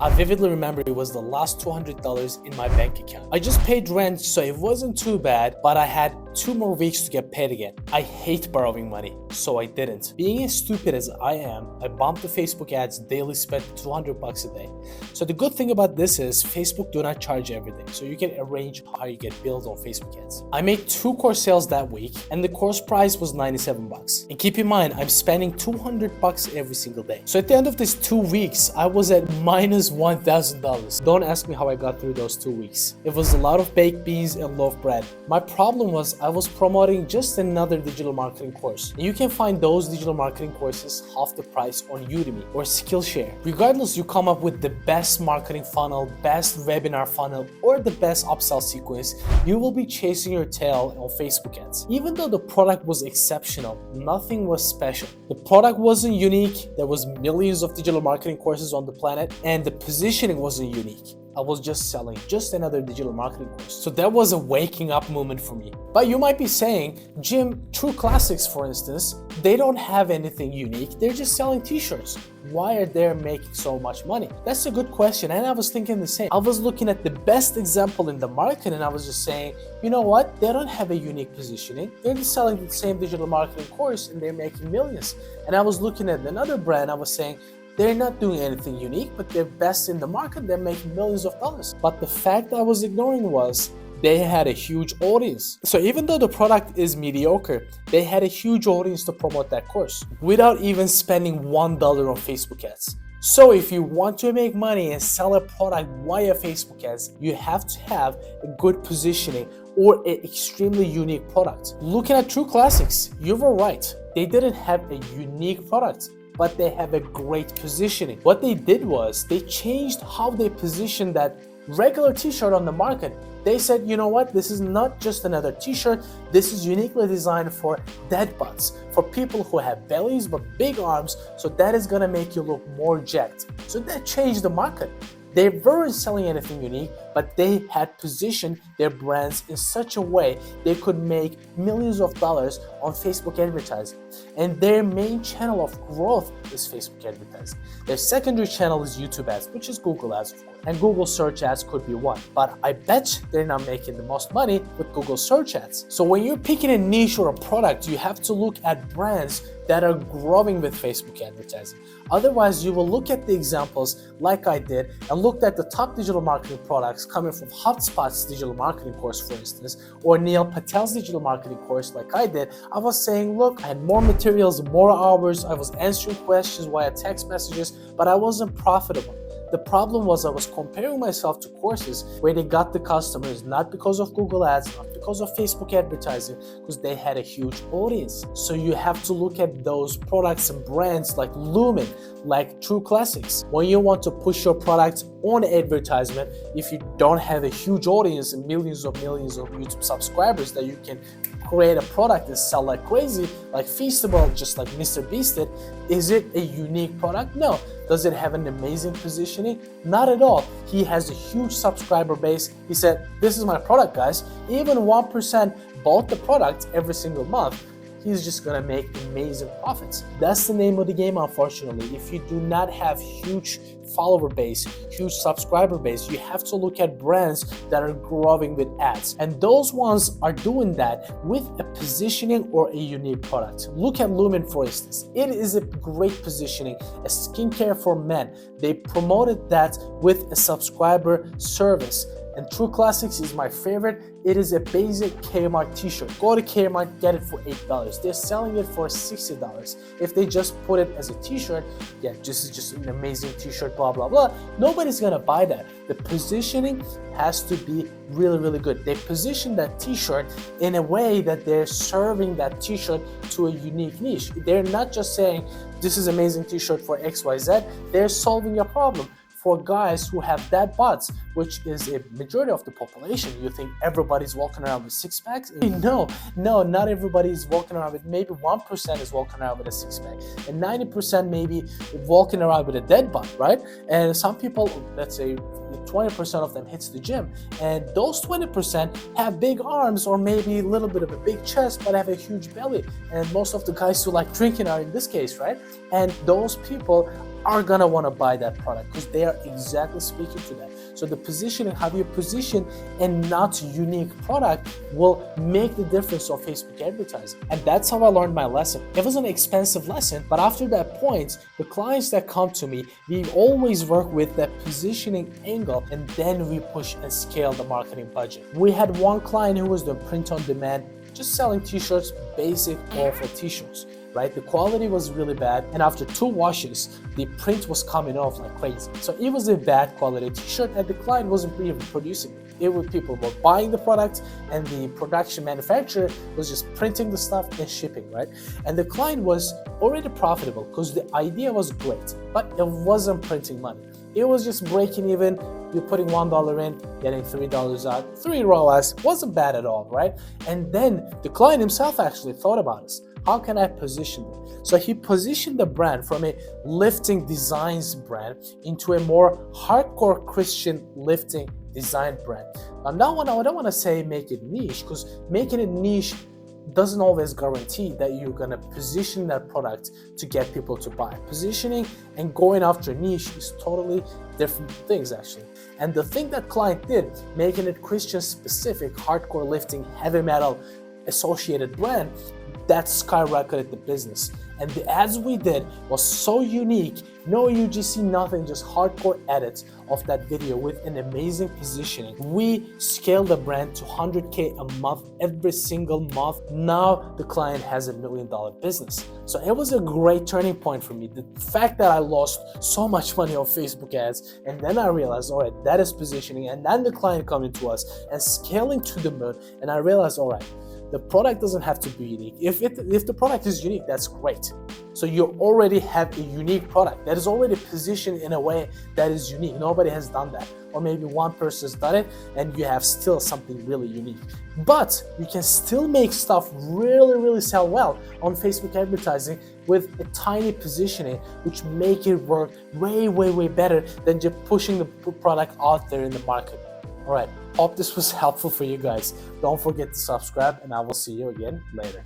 I vividly remember it was the last $200 in my bank account. I just paid rent, so it wasn't too bad, but I had 2 more weeks to get paid again. I hate borrowing money, so I didn't. Being as stupid as I am, I bumped the Facebook ads daily, spent $200 a day. So the good thing about this is Facebook do not charge everything, so you can arrange how you get billed on Facebook ads. I made 2 course sales that week, and the course price was $97. And keep in mind, I'm spending $200 every single day. So at the end of these 2 weeks, I was at minus $1,000. Don't ask me how I got through those 2 weeks. It was a lot of baked beans and loaf bread. My problem was I was promoting just another digital marketing course. And you can find those digital marketing courses half the price on Udemy or Skillshare. Regardless, you come up with the best marketing funnel, best webinar funnel, or the best upsell sequence, you will be chasing your tail on Facebook ads. Even though the product was exceptional, nothing was special. The product wasn't unique. There was millions of digital marketing courses on the planet, and the positioning wasn't unique. I was just selling just another digital marketing course. So that was a waking up moment for me. But you might be saying, Jim, True Classics, for instance, they don't have anything unique. They're just selling t-shirts. Why are they making so much money? That's a good question. And I was thinking the same. I was looking at the best example in the market and I was just saying, you know what? They don't have a unique positioning. They're just selling the same digital marketing course and they're making millions. And I was looking at another brand. I was saying, they're not doing anything unique, but they're best in the market. They're making millions of dollars. But the fact I was ignoring was they had a huge audience. So even though the product is mediocre, they had a huge audience to promote that course without even spending $1 on Facebook ads. So if you want to make money and sell a product via Facebook ads, you have to have a good positioning or an extremely unique product. Looking at True Classics, you were right. They didn't have a unique product, but they have a great positioning. What they did was they changed how they positioned that regular t-shirt on the market. They said, you know what, this is not just another t-shirt, this is uniquely designed for dead butts, for people who have bellies but big arms, so that is gonna make you look more jacked. So that changed the market. They weren't selling anything unique, but they had positioned their brands in such a way they could make millions of dollars on Facebook advertising. And their main channel of growth is Facebook advertising. Their secondary channel is YouTube ads, which is Google ads, of course. And Google search ads could be one. But I bet they're not making the most money with Google search ads. So when you're picking a niche or a product, you have to look at brands that are growing with Facebook advertising. Otherwise, you will look at the examples like I did and looked at the top digital marketing products coming from HubSpot's digital marketing course, for instance, or Neil Patel's digital marketing course like I did. I was saying, look, I had more materials, more hours, I was answering questions via text messages, but I wasn't profitable. The problem was I was comparing myself to courses where they got the customers not because of Google ads, not because of Facebook advertising, because they had a huge audience. So you have to look at those products and brands like Lumen, like True Classics. When you want to push your product on advertisement, if you don't have a huge audience and millions of YouTube subscribers that you can create a product and sell like crazy, like Feastable, just like Mr. Beast did, is it a unique product? No. Does it have an amazing positioning? Not at all. He has a huge subscriber base. He said, this is my product, guys. Even 1% bought the product every single month. He's just gonna make amazing profits. That's the name of the game, unfortunately. If you do not have huge follower base, huge subscriber base, you have to look at brands that are growing with ads. And those ones are doing that with a positioning or a unique product. Look at Lumen, for instance. It is a great positioning, a skincare for men. They promoted that with a subscriber service. And True Classics is my favorite. It is a basic Kmart t-shirt. Go to Kmart, get it for $8. They're selling it for $60. If they just put it as a t-shirt, yeah, this is just an amazing t-shirt, blah, blah, blah. Nobody's gonna buy that. The positioning has to be really, really good. They position that t-shirt in a way that they're serving that t-shirt to a unique niche. They're not just saying, this is amazing t-shirt for XYZ. They're solving a problem. For guys who have dad butts, which is a majority of the population. You think everybody's walking around with six packs? No, not everybody is walking around with, maybe 1% is walking around with a six pack, and 90% maybe walking around with a dead butt, right? And some people, let's say 20% of them hits the gym, and those 20% have big arms or maybe a little bit of a big chest but have a huge belly, and most of the guys who like drinking are in this case, right? And those people are gonna want to buy that product because they are exactly speaking to that. So the positioning, how you position a not unique product will make the difference of Facebook advertising. And that's how I learned my lesson. It was an expensive lesson, but after that point, the clients that come to me, we always work with that positioning angle, and then we push and scale the marketing budget. We had one client who was doing print on demand, just selling t-shirts, basic awful t-shirts, right? The quality was really bad, and after 2 washes, the print was coming off like crazy. So it was a bad quality t-shirt, and the client wasn't even producing it. It was people were buying the product, and the production manufacturer was just printing the stuff and shipping, right? And the client was already profitable because the idea was great, but it wasn't printing money. It was just breaking even. You're putting $1 in, getting $3 out. $3 wasn't bad at all, right? And then the client himself actually thought about this. How can I position it? So he positioned the brand from a lifting designs brand into a more hardcore Christian lifting design brand. I don't want to say make it niche, because making it niche doesn't always guarantee that you're gonna position that product to get people to buy. Positioning and going after niche is totally different things actually. And the thing that client did, making it Christian specific, hardcore lifting, heavy metal associated brand, that skyrocketed the business. And the ads we did was so unique, no UGC, nothing, just hardcore edits of that video with an amazing positioning. We scaled the brand to 100K a month every single month. Now the client has $1 million business. So it was a great turning point for me. The fact that I lost so much money on Facebook ads, and then I realized, all right, that is positioning, and then the client coming to us and scaling to the moon, and I realized, all right, the product doesn't have to be unique. If the product is unique, that's great. So you already have a unique product that is already positioned in a way that is unique. Nobody has done that. Or maybe one person has done it and you have still something really unique. But you can still make stuff really sell well on Facebook advertising with a tiny positioning, which make it work way better than just pushing the product out there in the market. All right, hope this was helpful for you guys. Don't forget to subscribe, and I will see you again later.